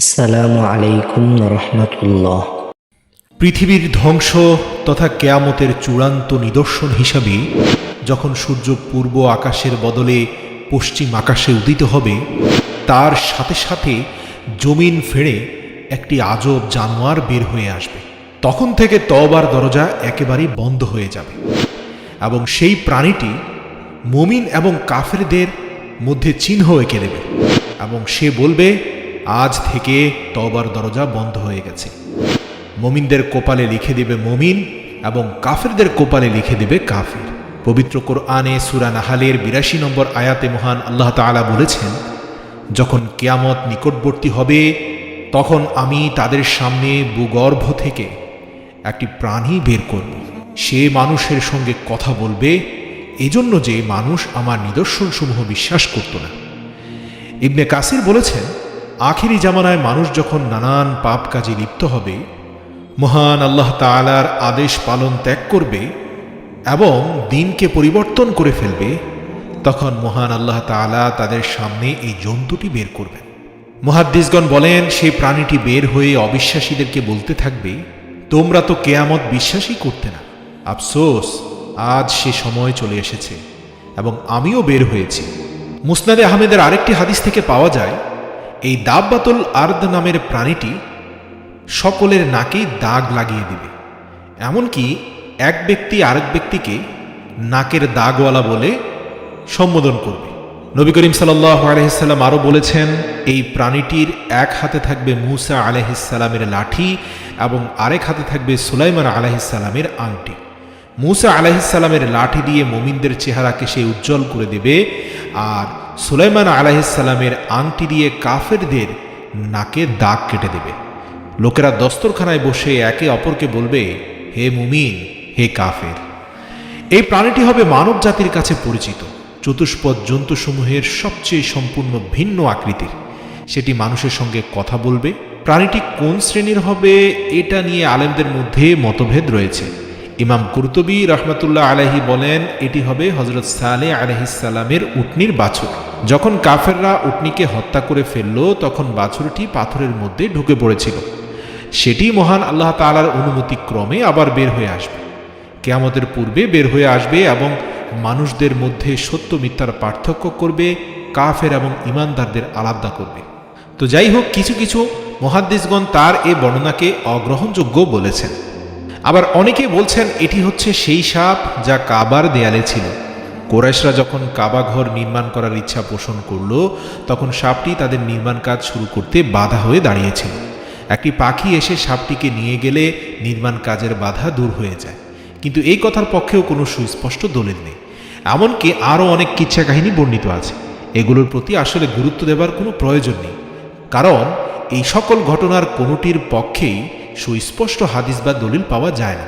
আসসালামু আলাইকুম রহমতুল্লাহ। পৃথিবীর ধ্বংস তথা কেয়ামতের চূড়ান্ত নিদর্শন হিসাবে যখন সূর্য পূর্ব আকাশের বদলে পশ্চিম আকাশে উদিত হবে, তার সাথে সাথে জমিন ফেড়ে একটি আজব জানোয়ার বের হয়ে আসবে। তখন থেকে তওবার দরজা একেবারেই বন্ধ হয়ে যাবে এবং সেই প্রাণীটি মুমিন এবং কাফেরদের মধ্যে চিহ্ন এঁকে দেবে এবং সে বলবে, আজ থেকে তওবার দরজা বন্ধ হয়ে গেছে। মুমিনদের কপালে লিখে দেবে মুমিন এবং কাফেরদের কপালে লিখে দেবে কাফের। পবিত্র কোরআনে সূরা নাহালের ৮২ নম্বর আয়াতে মহান আল্লাহ তাআলা বলেছেন, যখন কিয়ামত নিকটবর্তী হবে তখন আমি তাদের সামনে ভূগর্ভ থেকে একটি প্রাণী বের করব। সে মানুষের সঙ্গে কথা বলবে, এজন্য যে মানুষ আমার নিদর্শনসমূহ বিশ্বাস করত না। ইবনে কাসির বলেছেন, আখিরি জামানায় মানুষ যখন নানান পাপ কাজে লিপ্ত হবে, মহান আল্লাহ তাআলার আদেশ পালন ত্যাগ করবে এবং দিনকে পরিবর্তন করে ফেলবে, তখন মহান আল্লাহ তাআলা তাদের সামনে এই জন্তুটি বের করবেন। মুহাদ্দিসগণ বলেন, সেই প্রাণীটি বের হয়ে অবিশ্বাসীদেরকে বলতে থাকবে, তোমরা তো কেয়ামত বিশ্বাসই করতে না। আফসোস, আজ সে সময় চলে এসেছে এবং আমিও বের হয়েছি। মুসনাদে আহমেদের আরেকটি হাদিস থেকে পাওয়া যায়, এই দাব্বাতুল আরদ নামের প্রাণীটি সকলের নাকেই দাগ লাগিয়ে দিবে, এমনকি এক ব্যক্তি আরেক ব্যক্তিকে নাকের দাগওয়ালা বলে সম্বোধন করবে। নবী করিম সাল্লাল্লাহু আলাইহি সাল্লাম আরও বলেছেন, এই প্রাণীটির এক হাতে থাকবে মূসা আলাইহিস সালামের লাঠি এবং আরেক হাতে থাকবে সুলাইমান আলাইহিস সালামের আংটি। মূসা আলাইহিস সালামের লাঠি দিয়ে মুমিনদের চেহারাকে সে উজ্জ্বল করে দেবে, আর সুলাইমান আলাইহিস সালামের আংটি দিয়ে কাফেরদের নাকে দাগ কেটে দেবে। লোকেরা দস্তরখানায় বসে একে অপরকে বলবে, হে মুমিন, হে কাফের। এই প্রাণীটি হবে মানব জাতির কাছে পরিচিত চতুষ্পদ জন্তুসমূহের সবচেয়ে সম্পূর্ণ ভিন্ন আকৃতির। সেটি মানুষের সঙ্গে কথা বলবে। প্রাণীটি কোন শ্রেণীর হবে এটা নিয়ে আলেমদের মধ্যে মতভেদ রয়েছে। ইমাম কুরতুবী রহমতুল্লাহ আলাইহি বলেন, এটি হবে হযরত সালেহ আলাইহিস সালামের উটনির বাছুর। যখন কাফেররা উটনিকে হত্যা করে ফেলল, তখন বাছুরটি পাথরের মধ্যে ঢুকে পড়েছিল। সেটি মহান আল্লাহ তাআলার অনুমতি ক্রমে আবার বের হয়ে আসবে। কিয়ামতের পূর্বে বের হয়ে আসবে এবং মানুষদের মধ্যে সত্য মিথ্যার পার্থক্য করবে, কাফের এবং ঈমানদারদের আলাদা করবে। তো যাই হোক, কিছু কিছু মুহাদ্দিসগণ তার এই বর্ণনাকে অগ্রহণযোগ্য বলেছেন। আবার অনেকে বলছেন এটি হচ্ছে সেই সাপ যা কাবার দেয়ালে ছিল। কুরাইশরা যখন কাবা ঘর নির্মাণ করার ইচ্ছা পোষণ করল, তখন সাপটি তাদের নির্মাণ কাজ শুরু করতে বাধা হয়ে দাঁড়িয়েছিল। একটি পাখি এসে সাপটিকে নিয়ে গেলে নির্মাণ কাজের বাধা দূর হয়ে যায়। কিন্তু এই কথার পক্ষেও কোনো সুস্পষ্ট দলিল নেই। এমনকি আরও অনেক কিচ্ছা কাহিনী বর্ণিত আছে। এগুলোর প্রতি আসলে গুরুত্ব দেবার কোনো প্রয়োজন নেই, কারণ এই সকল ঘটনার কোনোটির পক্ষেই সুস্পষ্ট হাদিস বা দলিল পাওয়া যায় না।